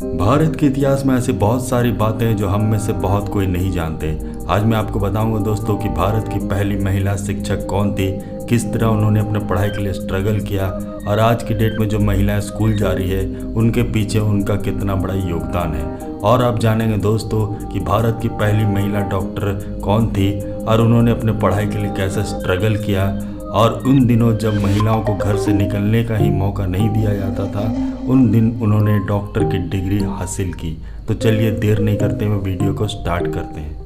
भारत के इतिहास में ऐसी बहुत सारी बातें हैं जो हम में से बहुत कोई नहीं जानते। आज मैं आपको बताऊंगा दोस्तों कि भारत की पहली महिला शिक्षक कौन थी, किस तरह उन्होंने अपने पढ़ाई के लिए स्ट्रगल किया और आज की डेट में जो महिलाएं स्कूल जा रही है उनके पीछे उनका कितना बड़ा योगदान है। और आप जानेंगे दोस्तों कि भारत की पहली महिला डॉक्टर कौन थी और उन्होंने अपने पढ़ाई के लिए कैसे स्ट्रगल किया। और उन दिनों जब महिलाओं को घर से निकलने का ही मौका नहीं दिया जाता था, उन दिन उन्होंने डॉक्टर की डिग्री हासिल की। तो चलिए देर नहीं करते हुए वीडियो को स्टार्ट करते हैं।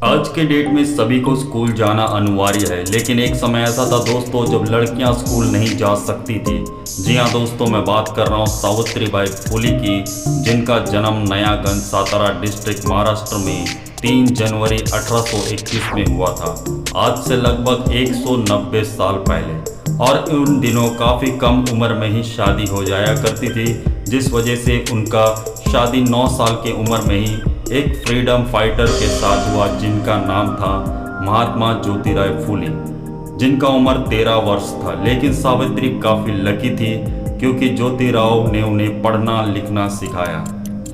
आज के डेट में सभी को स्कूल जाना अनिवार्य है, लेकिन एक समय ऐसा था दोस्तों जब लड़कियां स्कूल नहीं जा सकती थी। जी हाँ दोस्तों, मैं बात कर रहा हूँ सावित्रीबाई फुले की, जिनका जन्म नयागंज सातारा डिस्ट्रिक्ट महाराष्ट्र में 3 जनवरी 1821 में हुआ था, आज से लगभग 190 साल पहले। और उन दिनों काफ़ी कम उम्र में ही शादी हो जाया करती थी, जिस वजह से उनका शादी 9 साल की उम्र में ही एक फ्रीडम फाइटर के साथ हुआ, जिनका नाम था महात्मा ज्योतिराव फुले, जिनका उम्र 13 वर्ष था। लेकिन सावित्री काफ़ी लकी थी क्योंकि ज्योतिराव ने उन्हें पढ़ना लिखना सिखाया।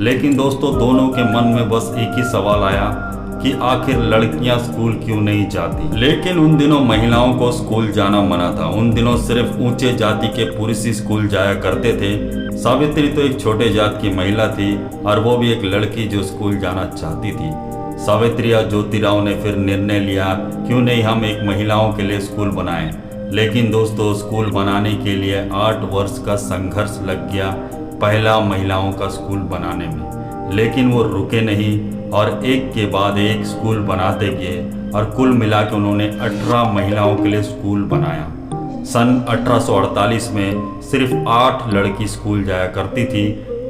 लेकिन दोस्तों दोनों के मन में बस एक ही सवाल आया कि आखिर लड़कियां स्कूल क्यों नहीं जाती। लेकिन उन दिनों महिलाओं को स्कूल जाना मना था। उन दिनों सिर्फ ऊंचे जाति के पुरुष ही स्कूल जाया करते थे। सावित्री तो एक छोटे जात की महिला थी और वो भी एक लड़की जो स्कूल जाना चाहती थी। सावित्री और ज्योतिराव ने फिर निर्णय लिया क्यों नहीं हम एक महिलाओं के लिए स्कूल बनाएं। लेकिन दोस्तों स्कूल बनाने के लिए 8 वर्ष का संघर्ष लग गया पहला महिलाओं का स्कूल बनाने में। लेकिन वो रुके नहीं और एक के बाद एक स्कूल बनाते गए और कुल मिला के उन्होंने 18 महिलाओं के लिए स्कूल बनाया। सन 1848 में सिर्फ 8 लड़की स्कूल जाया करती थी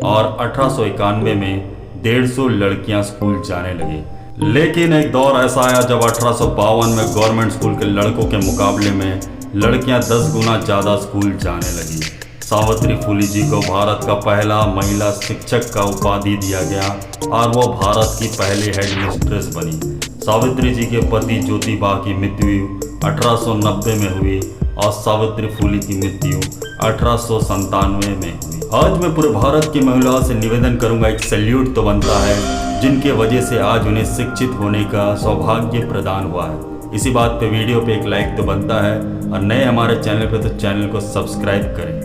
और 1891 में 150 लड़कियां स्कूल जाने लगी। लेकिन एक दौर ऐसा आया जब 1852 में गवर्नमेंट स्कूल के लड़कों के मुकाबले में लड़कियां 10 गुना ज़्यादा स्कूल जाने लगी। सावित्री फुले जी को भारत का पहला महिला शिक्षक का उपाधि दिया गया और वो भारत की पहली हेड मिस्ट्रेस बनी। सावित्री जी के पति ज्योतिबा की मृत्यु 1890 में हुई और सावित्री फुले की मृत्यु 1897 में हुई। आज मैं पूरे भारत की महिलाओं से निवेदन करूंगा, एक सैल्यूट तो बनता है जिनके वजह से आज उन्हें शिक्षित होने का सौभाग्य प्रदान हुआ है। इसी बात पे वीडियो पे एक लाइक तो बनता है और नए हमारे चैनल पे तो चैनल को सब्सक्राइब करें।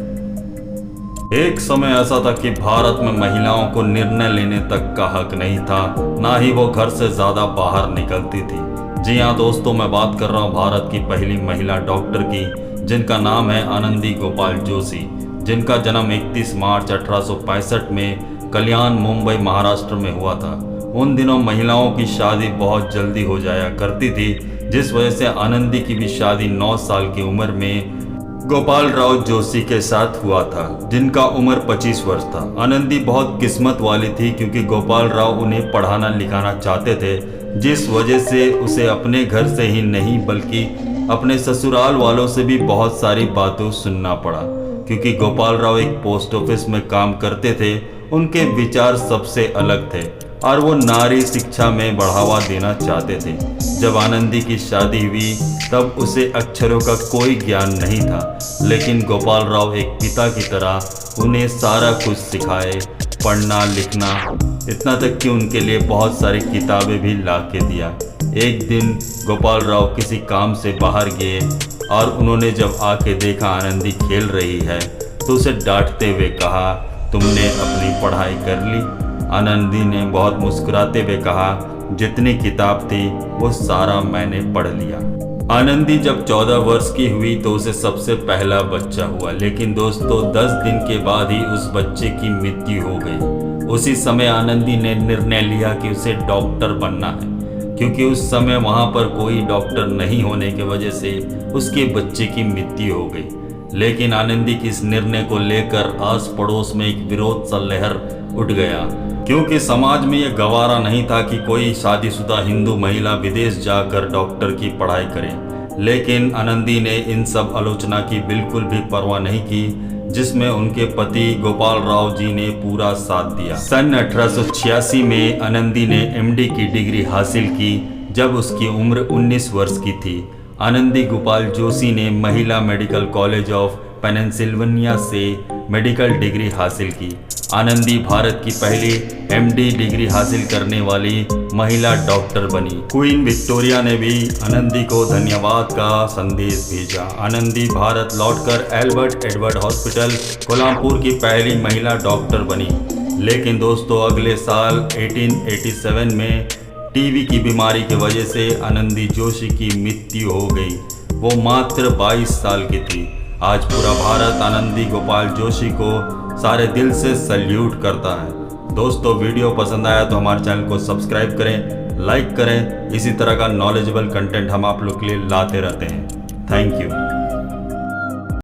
एक समय ऐसा था कि भारत में महिलाओं को निर्णय लेने तक का हक नहीं था, ना ही वो घर से ज़्यादा बाहर निकलती थी। जी हाँ दोस्तों, मैं बात कर रहा हूँ भारत की पहली महिला डॉक्टर की, जिनका नाम है आनंदी गोपाल जोशी, जिनका जन्म 31 मार्च 1865 में कल्याण मुंबई महाराष्ट्र में हुआ था। उन दिनों महिलाओं की शादी बहुत जल्दी हो जाया करती थी, जिस वजह से आनंदी की भी शादी 9 साल की उम्र में गोपाल राव जोशी के साथ हुआ था, जिनका उम्र 25 वर्ष था। आनंदी बहुत किस्मत वाली थी क्योंकि गोपाल राव उन्हें पढ़ाना लिखाना चाहते थे, जिस वजह से उसे अपने घर से ही नहीं बल्कि अपने ससुराल वालों से भी बहुत सारी बातों सुनना पड़ा। क्योंकि गोपाल राव एक पोस्ट ऑफिस में काम करते थे, उनके विचार सबसे अलग थे और वो नारी शिक्षा में बढ़ावा देना चाहते थे। जब आनंदी की शादी हुई तब उसे अक्षरों का कोई ज्ञान नहीं था, लेकिन गोपाल राव एक पिता की तरह उन्हें सारा कुछ सिखाए, पढ़ना लिखना, इतना तक कि उनके लिए बहुत सारी किताबें भी ला के दिया। एक दिन गोपाल राव किसी काम से बाहर गए और उन्होंने जब आके देखा आनंदी खेल रही है तो उसे डांटते हुए कहा, तुमने अपनी पढ़ाई कर ली? आनंदी ने बहुत मुस्कुराते हुए कहा, जितनी किताब थी वो सारा मैंने पढ़ लिया। आनंदी जब 14 वर्ष की हुई तो उसे सबसे पहला बच्चा हुआ, लेकिन दोस्तों 10 दिन के बाद ही उस बच्चे की मृत्यु हो गई। उसी समय आनंदी ने निर्णय लिया कि उसे डॉक्टर बनना है, क्योंकि उस समय वहाँ पर कोई डॉक्टर नहीं होने की वजह से उसके बच्चे की मृत्यु हो गई। लेकिन आनंदी के इस निर्णय को लेकर आस पड़ोस में एक विरोध सा लहर उठ गया, क्योंकि समाज में यह गवारा नहीं था कि कोई शादीशुदा हिंदू महिला विदेश जाकर डॉक्टर की पढ़ाई करे। लेकिन आनंदी ने इन सब आलोचना की बिल्कुल भी परवाह नहीं की, जिसमें उनके पति गोपाल राव जी ने पूरा साथ दिया। सन 1886 में आनंदी ने एमडी की डिग्री हासिल की जब उसकी उम्र 19 वर्ष की थी। आनंदी गोपाल जोशी ने महिला मेडिकल कॉलेज ऑफ पेनिनसिल्वेनिया से मेडिकल डिग्री हासिल की आनंदी भारत की पहली MD डिग्री हासिल करने वाली महिला डॉक्टर बनी। क्वीन विक्टोरिया ने भी आनंदी को धन्यवाद का संदेश भेजा। आनंदी भारत लौटकर एल्बर्ट एडवर्ड हॉस्पिटल कोल्हापुर की पहली महिला डॉक्टर बनी। लेकिन दोस्तों अगले साल 1887 में टीबी की बीमारी की वजह से आनंदी जोशी की मृत्यु हो गई। वो मात्र 22 साल की थी। आज पूरा भारत आनंदी गोपाल जोशी को सारे दिल से सैल्यूट करता है। दोस्तों वीडियो पसंद आया तो हमारे चैनल को सब्सक्राइब करें, लाइक करें। इसी तरह का नॉलेजेबल कंटेंट हम आप लोग के लिए लाते रहते हैं। Thank you.